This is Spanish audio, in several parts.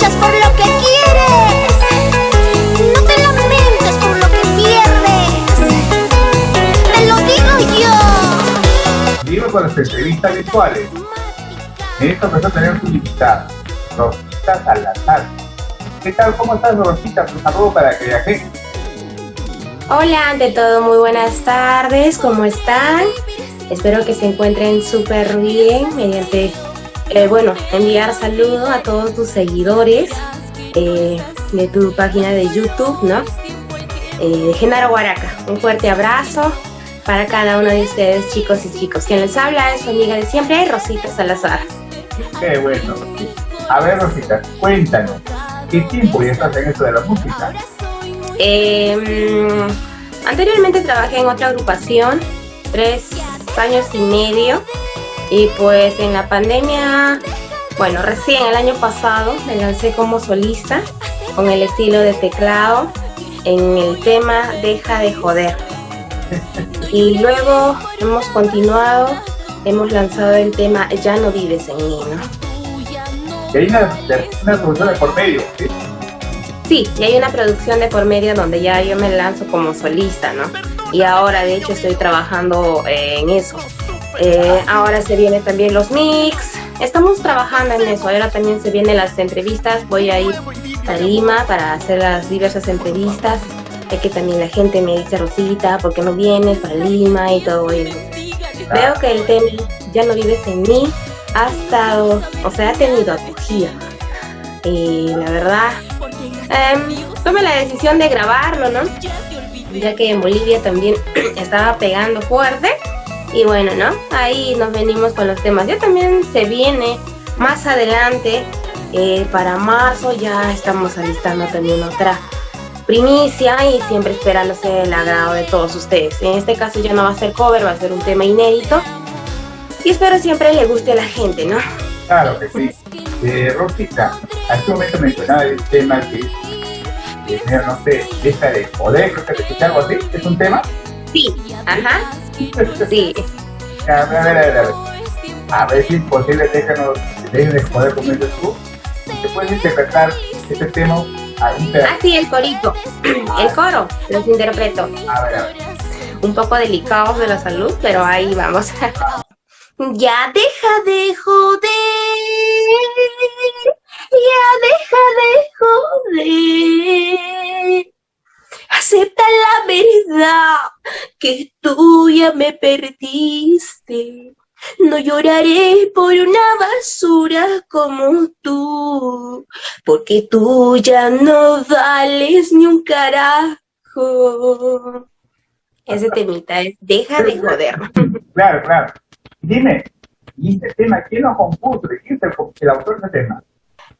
luchas por lo que quieres, no te lamentes por lo que pierdes, te lo digo yo. Seguimos con las entrevistas virtuales. En esta ocasión tenemos un invitado, Rosita Salazar. ¿Qué tal? ¿Cómo estás, Rosita? Un saludo para que viaje. Hola, ante todo, muy buenas tardes, ¿cómo están? Espero que se encuentren súper bien mediante, enviar saludos a todos tus seguidores de tu página de YouTube, ¿no? Genaro Huaraca, un fuerte abrazo para cada uno de ustedes, chicos y chicos. Quien les habla es su amiga de siempre, Rosita Salazar. Qué bueno. A ver, Rosita, cuéntanos, ¿qué tiempo ya estás en esto de la música? Anteriormente trabajé en otra agrupación, 3 años y medio, y pues en la pandemia, recién el año pasado me lancé como solista con el estilo de teclado en el tema Deja de Joder. Y luego hemos continuado, hemos lanzado el tema Ya no vives en mí, ¿no? Y hay una producción de por medio, ¿sí? Sí, y hay una producción de por medio donde ya yo me lanzo como solista, ¿no? Y ahora de hecho estoy trabajando en eso. Ahora se vienen también los mix, estamos trabajando en eso. Ahora también se vienen las entrevistas, voy a ir a Lima para hacer las diversas entrevistas, ya que también la gente me dice, Rosita, ¿por qué no vienes para Lima y todo eso? Veo que el tema Ya no vives en mí ha tenido acogida. La verdad, tomé la decisión de grabarlo, ¿no? Ya que en Bolivia también estaba pegando fuerte. Y bueno, ¿no? Ahí nos venimos con los temas. Ya también se viene más adelante, para marzo ya estamos alistando también otra primicia y siempre esperándose el agrado de todos ustedes. En este caso ya no va a ser cover, va a ser un tema inédito. Y espero siempre le guste a la gente, ¿no? Claro que sí. Rosita, a este momento mencionaba el tema que no sé, Deja de Joder, creo que te escuché algo así, ¿es un tema? Sí, ajá, sí. A ver si es posible, déjanos de joder como dices tú. ¿Te puedes interpretar este tema a un pedazo? Ah, sí, el corito, el coro, los interpreto. A ver. Un poco delicados de la salud, pero ahí vamos. Ya deja de joder, ya deja de joder. Acepta la verdad que tú ya me perdiste. No lloraré por una basura como tú, porque tú ya no vales ni un carajo. Ese temita es Deja de Joder. Claro. Dime, ¿y este tema quién lo compuso? ¿Quién es el autor de este tema?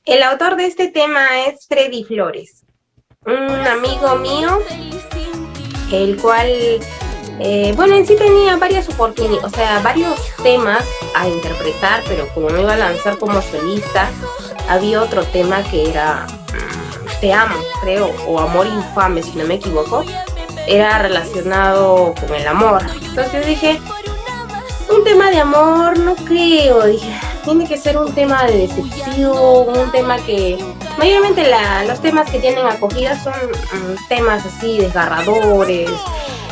El autor de este tema es Freddy Flores, un amigo mío, el cual, en sí tenía varias oportunidades, varios temas a interpretar, pero como me iba a lanzar como solista, había otro tema que era Te amo, creo, o Amor Infame, si no me equivoco, era relacionado con el amor. Entonces dije, un tema de amor, no creo, dije, tiene que ser un tema de decepción, un tema que, mayormente los temas que tienen acogida son temas así desgarradores,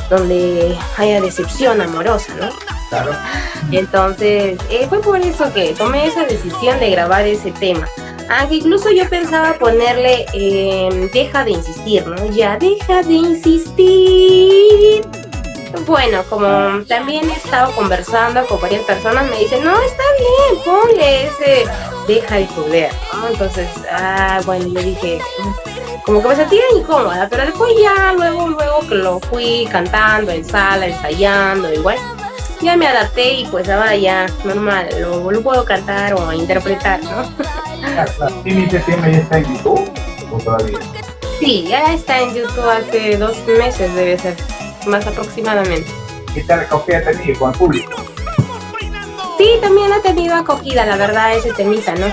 donde haya decepción amorosa, ¿no? Claro. Entonces, fue por eso que tomé esa decisión de grabar ese tema. Aunque incluso yo pensaba ponerle Deja de insistir, ¿no? Ya deja de insistir. Bueno, como también he estado conversando con varias personas, me dicen, no, está bien, ponle ese Deja de Joder, ¿no? Entonces, yo dije, como que me sentía incómoda, pero después ya, luego que lo fui cantando en sala, ensayando, igual, ya me adapté y pues ahora ya, normal, lo puedo cantar o interpretar, ¿no? ¿Y mi tema ya está en YouTube o todavía? Sí, ya está en YouTube hace 2 meses, debe ser, más aproximadamente. ¿Qué tal acogida ha tenido con el público? Sí, también ha tenido acogida, la verdad, ese temita, ¿no?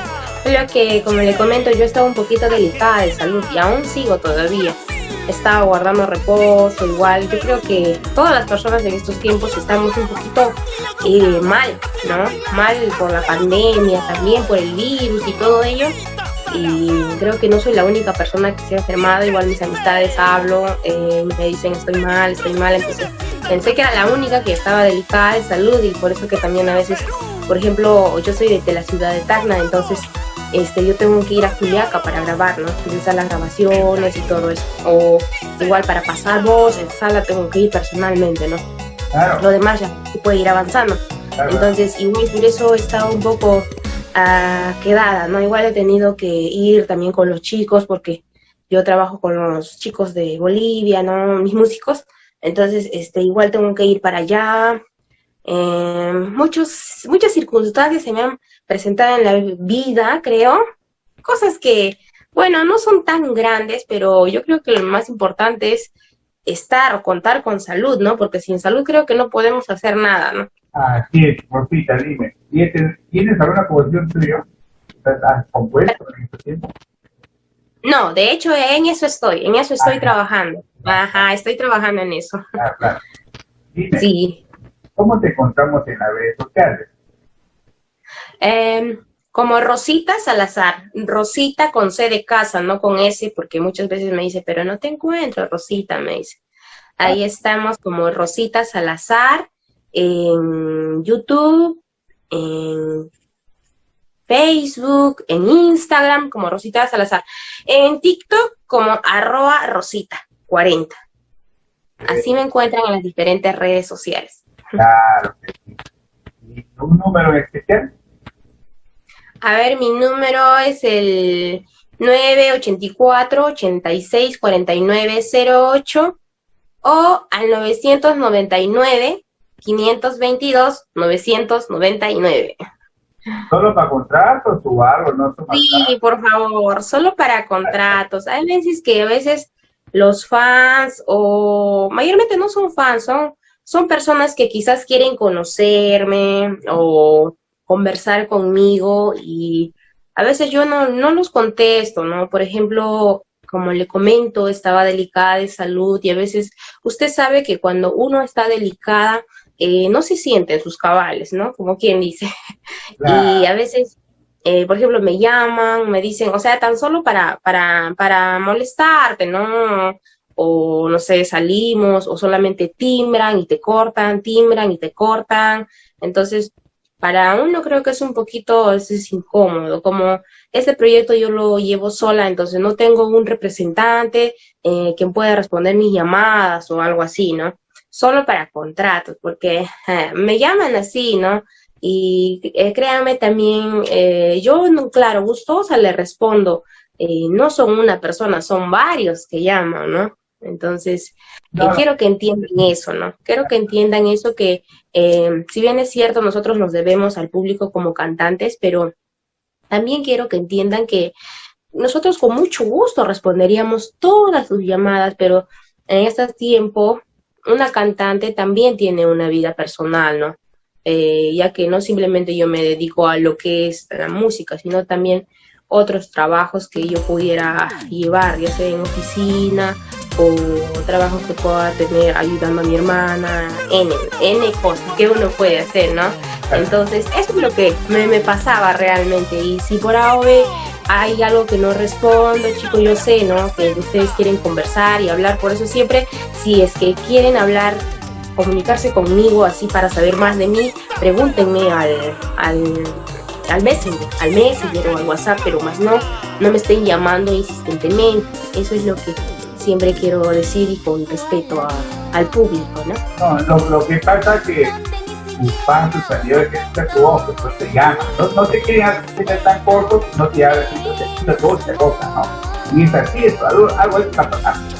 Lo que, como le comento, yo estaba un poquito delicada de salud y aún sigo todavía. Estaba guardando reposo, igual. Yo creo que todas las personas en estos tiempos estamos un poquito mal, ¿no? Mal por la pandemia, también por el virus y todo ello. y creo que no soy la única persona que se ha enfermado. Igual mis amistades hablo, me dicen estoy mal, entonces pensé que era la única que estaba delicada de salud, y por eso que también a veces, por ejemplo, yo soy de la ciudad de Tacna, entonces yo tengo que ir a Juliaca para grabar, ¿no? Realizar las grabaciones y todo eso, o igual para pasar voz en sala tengo que ir personalmente, ¿no? Claro. Lo demás ya se puede ir avanzando. Claro. Entonces igual por eso he estado un poco quedada, ¿no? Igual he tenido que ir también con los chicos, porque yo trabajo con los chicos de Bolivia, ¿no? Mis músicos, entonces igual tengo que ir para allá. Muchas circunstancias se me han presentado en la vida, creo, cosas que, bueno, no son tan grandes, pero yo creo que lo más importante es estar o contar con salud, ¿no? Porque sin salud creo que no podemos hacer nada, ¿no? Así es, Rosita, dime, ¿tienes alguna composición tuya? ¿Has compuesto en este tiempo? No, de hecho en eso estoy trabajando. Ajá, estoy trabajando en eso. Ah, claro. Dime, Sí. ¿cómo te encontramos en las redes sociales? Como Rosita Salazar, Rosita con C de casa, no con S, porque muchas veces me dice, pero no te encuentro, Rosita, me dice. Ahí estamos como Rosita Salazar, en YouTube, en Facebook, en Instagram, como Rosita Salazar, en TikTok, como @Rosita40. Así me encuentran en las diferentes redes sociales. Claro que sí. ¿Y un número especial? A ver, mi número es el 984-86-4908 o al 999-522-999. ¿Solo para contratos o algo? ¿No? Sí, por favor, solo para contratos. Hay veces que los fans, o mayormente no son fans, son personas que quizás quieren conocerme o conversar conmigo, y a veces yo no los contesto, ¿no? Por ejemplo, como le comento, estaba delicada de salud, y a veces usted sabe que cuando uno está delicada no se siente en sus cabales, ¿no? Como quien dice. Claro. Y a veces, por ejemplo, me llaman, me dicen, o sea, tan solo para molestarte, ¿no? O no sé, salimos, o solamente timbran y te cortan, timbran y te cortan. Entonces, para uno creo que es un poquito, es incómodo, como este proyecto yo lo llevo sola, entonces no tengo un representante quien pueda responder mis llamadas o algo así, ¿no? Solo para contratos, porque me llaman así, ¿no? Y créanme también, yo, claro, gustosa le respondo, no son una persona, son varios que llaman, ¿no? Entonces, quiero que entiendan eso, ¿no? Quiero que entiendan eso, que si bien es cierto, nosotros nos debemos al público como cantantes, pero también quiero que entiendan que nosotros con mucho gusto responderíamos todas sus llamadas, pero en este tiempo una cantante también tiene una vida personal, ¿no? Ya que no simplemente yo me dedico a lo que es la música, sino también otros trabajos que yo pudiera llevar, ya sea en oficina o trabajos que pueda tener ayudando a mi hermana, N cosas que uno puede hacer, ¿no? Entonces, eso es lo que me pasaba realmente. Y si por ahora hay algo que no respondo, chicos, yo sé, ¿no? Que ustedes quieren conversar y hablar, por eso siempre, si es que quieren hablar, comunicarse conmigo así para saber más de mí, pregúntenme al Messenger o al WhatsApp, pero más no me estén llamando insistentemente. Eso es lo que siempre quiero decir, y con respeto al público, ¿no? No, lo que pasa es que tus fans, tus seguidores, que tu voz, pues te llaman. No te quieren hacer tan cortos, no te hablan, entonces todo se cosa, ¿no? Y es así, algo está pasando.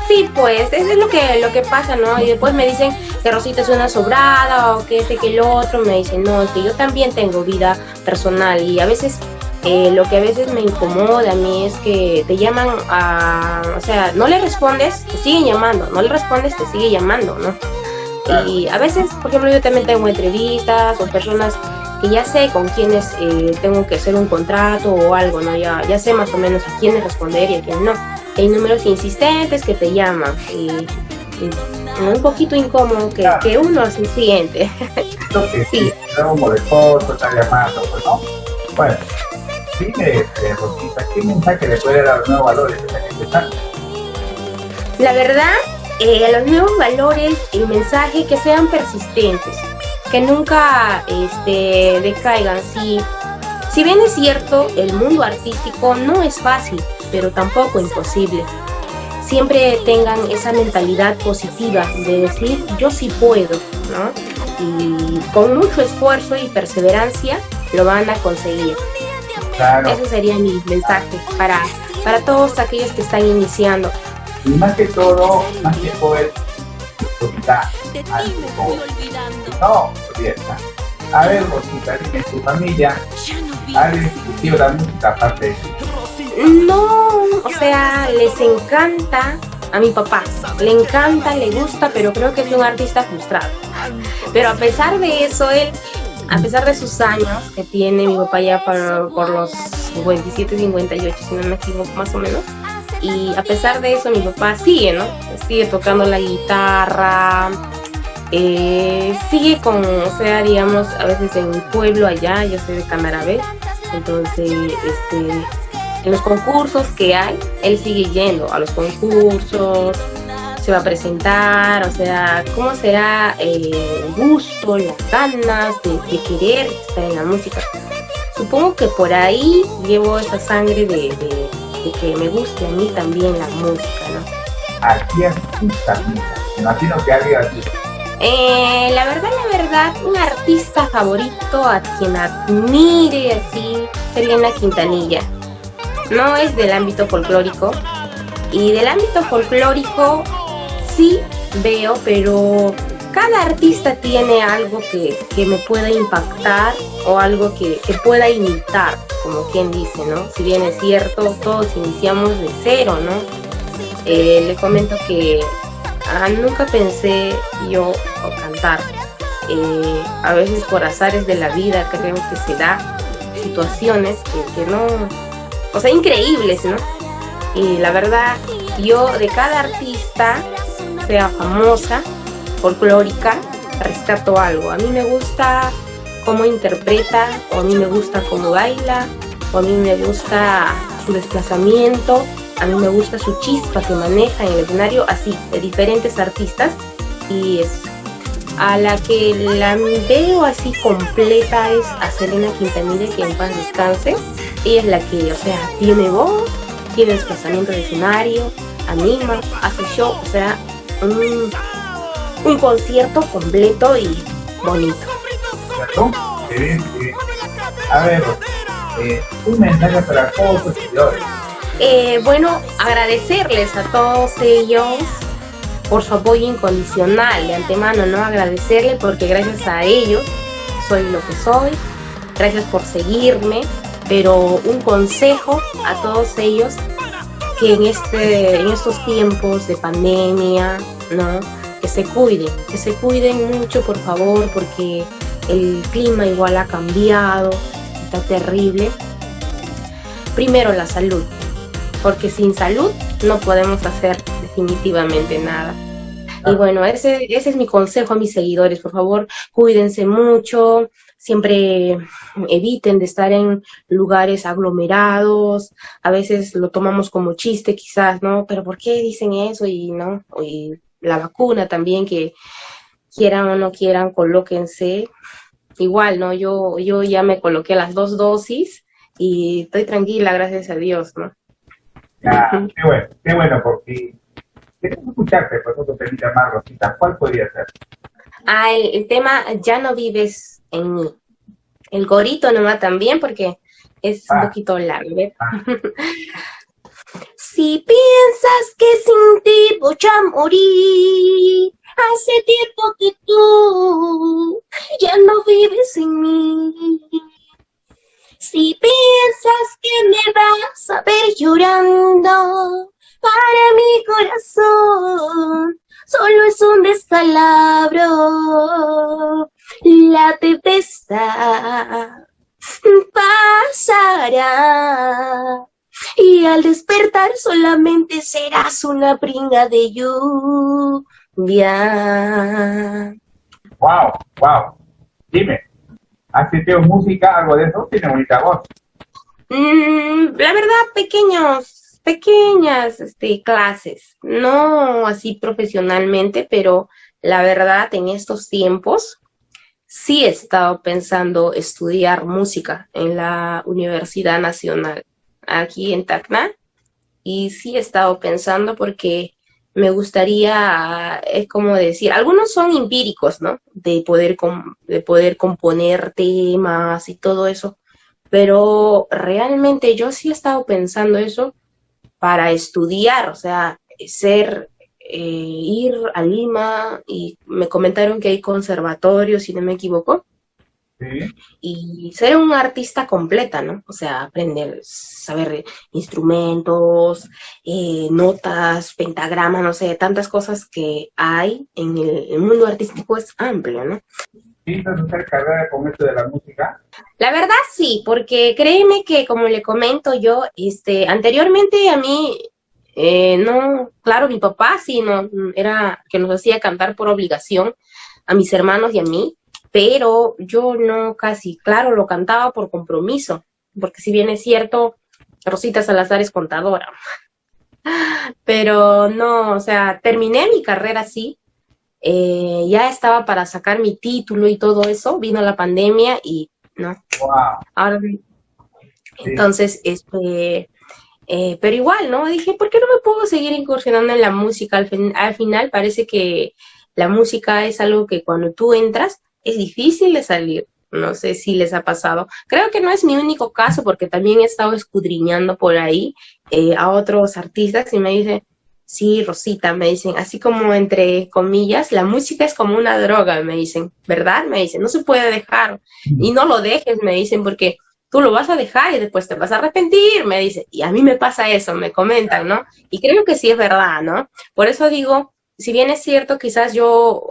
Sí, pues, eso es lo que pasa, ¿no? Y después me dicen que Rosita es una sobrada, o que que lo otro. Me dicen, no, es que yo también tengo vida personal, y a veces lo que a veces me incomoda a mí es que te llaman o sea, no le respondes, te siguen llamando, no le respondes, te sigue llamando, ¿no? Y a veces, por ejemplo, yo también tengo entrevistas o personas que ya sé con quienes tengo que hacer un contrato o algo, ¿no? Ya sé más o menos a quiénes responder y a quién no. Hay números insistentes que te llaman, y un poquito incómodo que uno se siente. Sí. Luego de foto, está llamando, pues, ¿no? Bueno, Dime, Rosita, ¿qué mensaje le puede dar a los nuevos valores que están empezando? La verdad, a los nuevos valores, el mensaje que sean persistentes, que nunca decaigan. Si bien es cierto, el mundo artístico no es fácil, pero tampoco imposible. Siempre tengan esa mentalidad positiva de decir yo sí puedo, ¿no? Y con mucho esfuerzo y perseverancia lo van a conseguir. Claro. Ese sería mi mensaje para todos aquellos que están iniciando. Y más que todo es disfrutar. No, olvídate. A ver, Rosita, dime, tu familia, ¿alguien discutido la música aparte de eso? No, o sea, les encanta a mi papá, le encanta, le gusta, pero creo que es un artista frustrado. Pero a pesar de eso, a pesar de sus años que tiene mi papá ya por los 57, 58, si no me equivoco, más o menos, y a pesar de eso mi papá sigue, ¿no? Sigue tocando la guitarra, sigue o sea, digamos, a veces en mi pueblo allá, yo soy de Canarabé, entonces, en los concursos que hay, él sigue yendo a los concursos, se va a presentar, o sea, cómo será el gusto, las ganas de querer estar en la música. Supongo que por ahí llevo esa sangre de que me guste a mí también la música, ¿no? ¿A quién artista? Me imagino que alguien así. La verdad, un artista favorito a quien admire así, Selena Quintanilla. No es del ámbito folclórico, y del ámbito folclórico sí veo, pero cada artista tiene algo que me pueda impactar o algo que pueda imitar, como quien dice, ¿no? Si bien es cierto, todos iniciamos de cero, ¿no? Le comento que nunca pensé yo cantar. A veces por azares de la vida creo que se da situaciones que no, o sea, increíbles, ¿no? Y la verdad, yo de cada artista, sea famosa, folclórica, rescato algo. A mí me gusta cómo interpreta, o a mí me gusta cómo baila, o a mí me gusta su desplazamiento, a mí me gusta su chispa que maneja en el escenario, así, de diferentes artistas. Y a la que la veo así completa es a Selena Quintanilla, que en paz descanse. Ella es la que, o sea, tiene voz, tiene desplazamiento de escenario, anima, hace show, o sea, un concierto completo y bonito. ¿Cierto? A ver, un mensaje para todos los seguidores. Bueno, agradecerles a todos ellos por su apoyo incondicional de antemano, ¿no? Agradecerles porque gracias a ellos soy lo que soy, gracias por seguirme, pero un consejo a todos ellos, que en estos tiempos de pandemia, ¿no? Que se cuiden mucho, por favor, porque el clima igual ha cambiado, está terrible. Primero la salud, porque sin salud no podemos hacer definitivamente nada. Y bueno, ese es mi consejo a mis seguidores, por favor, cuídense mucho, siempre eviten de estar en lugares aglomerados. A veces lo tomamos como chiste quizás, ¿no? Pero ¿por qué dicen eso? Y no, y la vacuna también, que quieran o no quieran, colóquense. Igual, ¿no? Yo ya me coloqué las 2 dosis y estoy tranquila, gracias a Dios, ¿no? Ya, qué bueno, porque queremos escucharte, por eso te invita más, Rosita. ¿Cuál podría ser? El tema Ya no vives en mí. El gorito nomás también, porque es un poquito largo, ¿ves? Si piensas que sin ti voy a morir, hace tiempo que tú ya no vives en mí. Si piensas que me vas a ver llorando, para mi corazón solo es un descalabro. La tempestad pasará y al despertar solamente serás una brinda de lluvia. Wow. Dime, ¿has hecho música, algo de eso? Tiene bonita voz. La verdad, pequeñas clases, no así profesionalmente, pero la verdad en estos tiempos sí he estado pensando estudiar música en la Universidad Nacional aquí en Tacna y sí he estado pensando porque me gustaría, es como decir, algunos son empíricos, ¿no? De poder componer temas y todo eso, pero realmente yo sí he estado pensando eso para estudiar, o sea, ir a Lima y me comentaron que hay conservatorios, si no me equivoco, Sí. y ser un artista completa, ¿no? O sea, aprender, saber instrumentos, notas, pentagramas, no sé, tantas cosas que hay en el mundo artístico es amplio, ¿no? ¿Piensas hacer carrera con esto de la música? La verdad sí, porque créeme que como le comento yo, anteriormente a mí, no, claro, mi papá sí, no, era que nos hacía cantar por obligación a mis hermanos y a mí, pero yo no casi, claro, lo cantaba por compromiso, porque si bien es cierto, Rosita Salazar es contadora, pero no, o sea, terminé mi carrera sí, ya estaba para sacar mi título y todo eso, vino la pandemia y no, Wow, ahora sí, entonces, pero igual, ¿no? Dije, ¿por qué no me puedo seguir incursionando en la música? Al final parece que la música es algo que cuando tú entras es difícil de salir. No sé si les ha pasado. Creo que no es mi único caso porque también he estado escudriñando por ahí a otros artistas y me dicen, sí, Rosita, me dicen, así como entre comillas, la música es como una droga, me dicen, ¿verdad? Me dicen, no se puede dejar y no lo dejes, me dicen, porque tú lo vas a dejar y después te vas a arrepentir, me dice. Y a mí me pasa eso, me comentan, ¿no? Y creo que sí es verdad, ¿no? Por eso digo, si bien es cierto, quizás yo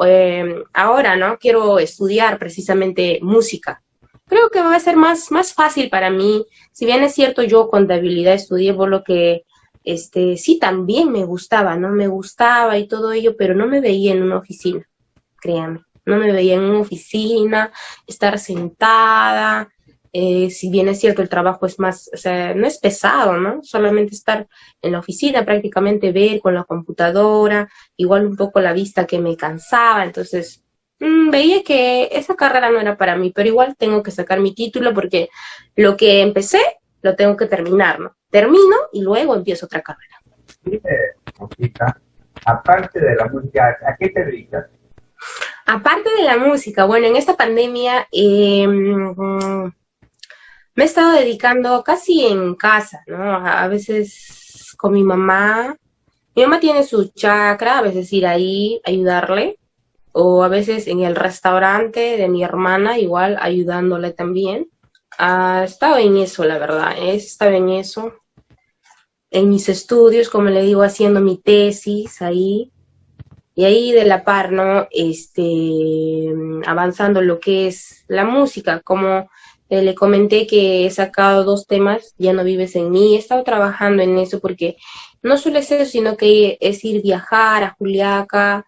ahora, ¿no? Quiero estudiar precisamente música. Creo que va a ser más fácil para mí. Si bien es cierto, yo contabilidad estudié por lo que, sí también me gustaba, ¿no? Me gustaba y todo ello, pero no me veía en una oficina, créanme. No me veía en una oficina, estar sentada, si bien es cierto el trabajo es más, o sea, no es pesado, ¿no? Solamente estar en la oficina, prácticamente ver con la computadora, igual un poco la vista que me cansaba, entonces veía que esa carrera no era para mí, pero igual tengo que sacar mi título porque lo que empecé lo tengo que terminar, ¿no? Termino y luego empiezo otra carrera. sí, música. Aparte de la música, ¿a qué te dedicas? Aparte de la música, bueno, en esta pandemia me he estado dedicando casi en casa, ¿no? A veces con mi mamá. Mi mamá tiene su chakra, a veces ir ahí, ayudarle, o a veces en el restaurante de mi hermana, igual ayudándole también. He estado en eso, la verdad, he estado en eso, en mis estudios, como le digo, haciendo mi tesis ahí, y ahí de la par, ¿no? Avanzando lo que es la música, como le comenté que he sacado 2 temas, Ya no vives en mí, he estado trabajando en eso porque no suele ser eso, sino que es ir viajar a Juliaca,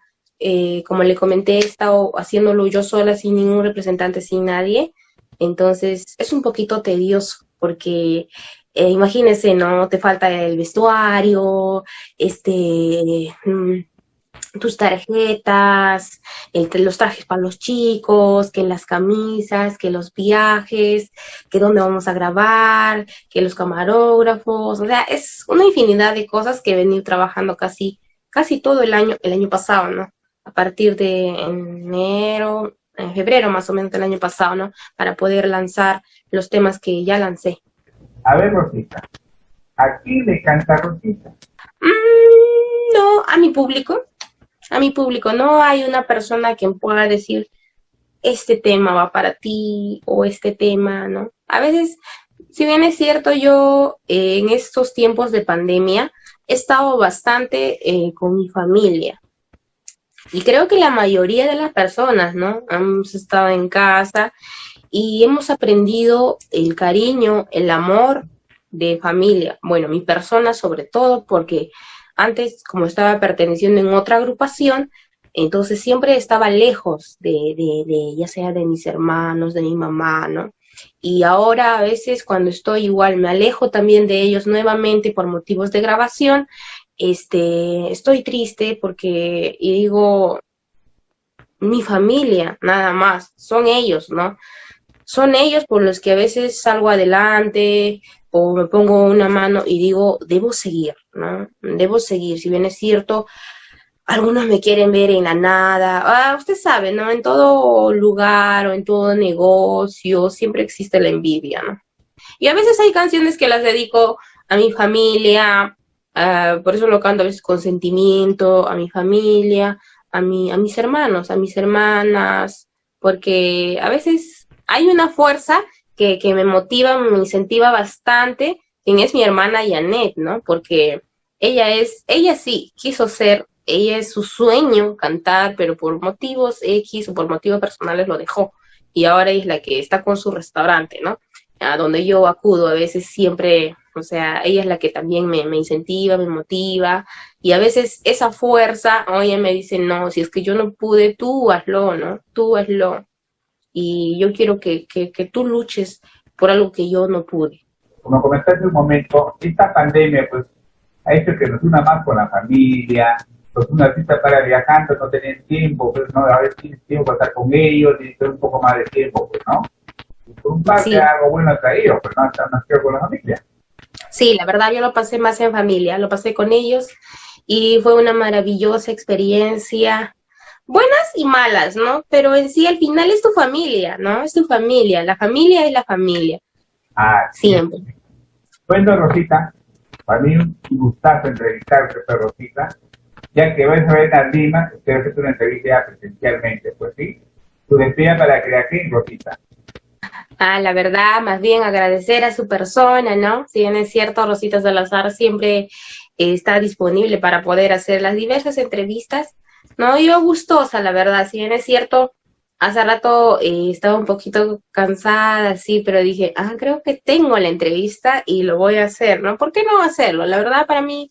como le comenté, he estado haciéndolo yo sola, sin ningún representante, sin nadie, entonces es un poquito tedioso porque imagínense, ¿no? Te falta el vestuario, tus tarjetas, los trajes para los chicos, que las camisas, que los viajes, que dónde vamos a grabar, que los camarógrafos, o sea, es una infinidad de cosas que he venido trabajando casi todo el año pasado, ¿no? A partir de enero, en febrero más o menos del año pasado, ¿no? Para poder lanzar los temas que ya lancé. A ver, Rosita, ¿a quién le canta Rosita? No, a mi público, no hay una persona que pueda decir este tema va para ti o este tema, ¿no? A veces, si bien es cierto, yo en estos tiempos de pandemia he estado bastante con mi familia y creo que la mayoría de las personas, ¿no? Hemos estado en casa y hemos aprendido el cariño, el amor de familia. Bueno, mi persona sobre todo, porque antes, como estaba perteneciendo en otra agrupación, entonces siempre estaba lejos ya sea de mis hermanos, de mi mamá, ¿no? Y ahora a veces cuando estoy igual me alejo también de ellos nuevamente por motivos de grabación, estoy triste porque y digo, mi familia, nada más, son ellos, ¿no? Son ellos por los que a veces salgo adelante o me pongo una mano y digo, debo seguir, ¿no? Debo seguir, si bien es cierto, algunos me quieren ver en la nada. Usted sabe, ¿no? En todo lugar o en todo negocio siempre existe la envidia, ¿no? Y a veces hay canciones que las dedico a mi familia, por eso lo canto a veces con sentimiento, a mi familia, a mis hermanos, a mis hermanas, porque a veces hay una fuerza que me motiva, me incentiva bastante, quien es mi hermana Janet, ¿no? Porque ella sí, quiso ser, ella es su sueño cantar, pero por motivos X o por motivos personales lo dejó. Y ahora es la que está con su restaurante, ¿no? A donde yo acudo a veces siempre, o sea, ella es la que también me incentiva, me motiva, y a veces esa fuerza, oye, me dice, no, si es que yo no pude, tú hazlo, ¿no? Tú hazlo. Y yo quiero que tú luches por algo que yo no pude. Como comentaste un momento, esta pandemia pues ha hecho que nos una más con la familia, pues una cita para viajando, no tener tiempo, pues no, a veces tienes tiempo para estar con ellos y tener un poco más de tiempo, pues, ¿no? Y por un parte Sí. algo bueno ha traído, pues no, estar más tiempo con la familia. Sí, la verdad yo lo pasé más en familia, lo pasé con ellos y fue una maravillosa experiencia, buenas y malas, ¿no? Pero en sí al final es tu familia, ¿no? Es tu familia, la familia es la familia, Así es. siempre. Bueno, Rosita, para mí un gustazo entrevistarte, pues, Rosita, ya que vas a ver a Lima, quiero hacerte una entrevista ya presencialmente, pues sí. Tu despedida para que aquí, Rosita. La verdad, más bien agradecer a su persona, ¿no? Si bien es cierto, Rosita Salazar siempre está disponible para poder hacer las diversas entrevistas, ¿no? Yo gustosa, la verdad, si bien es cierto, hace rato estaba un poquito cansada, sí, pero dije, creo que tengo la entrevista y lo voy a hacer, ¿no? ¿Por qué no hacerlo? La verdad, para mí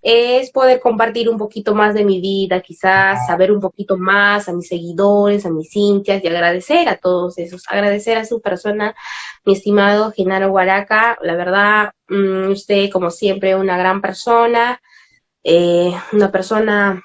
es poder compartir un poquito más de mi vida, quizás saber un poquito más a mis seguidores, a mis hinchas y agradecer a todos esos, agradecer a su persona, mi estimado Genaro Guaraca, la verdad, usted como siempre una gran persona, una persona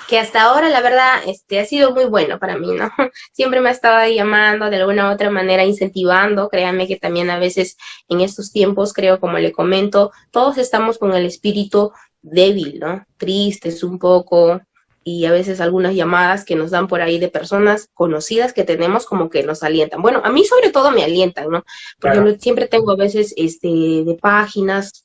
que hasta ahora la verdad ha sido muy bueno para mí, ¿no? Siempre me ha estado llamando de alguna u otra manera, incentivando, créanme que también a veces en estos tiempos, creo, como le comento, todos estamos con el espíritu débil, ¿no? Tristes un poco, y a veces algunas llamadas que nos dan por ahí de personas conocidas que tenemos como que nos alientan. Bueno, a mí sobre todo me alientan, ¿no? Porque Claro. siempre tengo a veces de páginas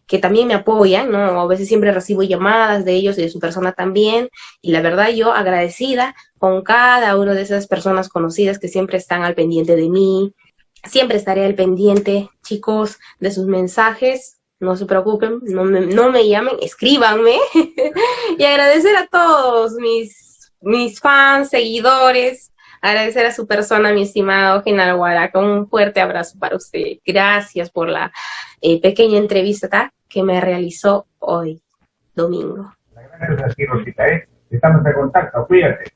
que también me apoyan, ¿no? A veces siempre recibo llamadas de ellos y de su persona también, y la verdad yo agradecida con cada una de esas personas conocidas que siempre están al pendiente de mí, siempre estaré al pendiente, chicos, de sus mensajes, no se preocupen, no me llamen, escríbanme, y agradecer a todos mis fans, seguidores, agradecer a su persona, mi estimado Genaro Guaraca, un fuerte abrazo para usted. Gracias por la pequeña entrevista que me realizó hoy, domingo. Gracias a ti, Rosita, ¿eh? Estamos en contacto, cuídate.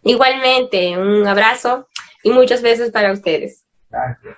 Igualmente, un abrazo y muchos besos para ustedes. Gracias.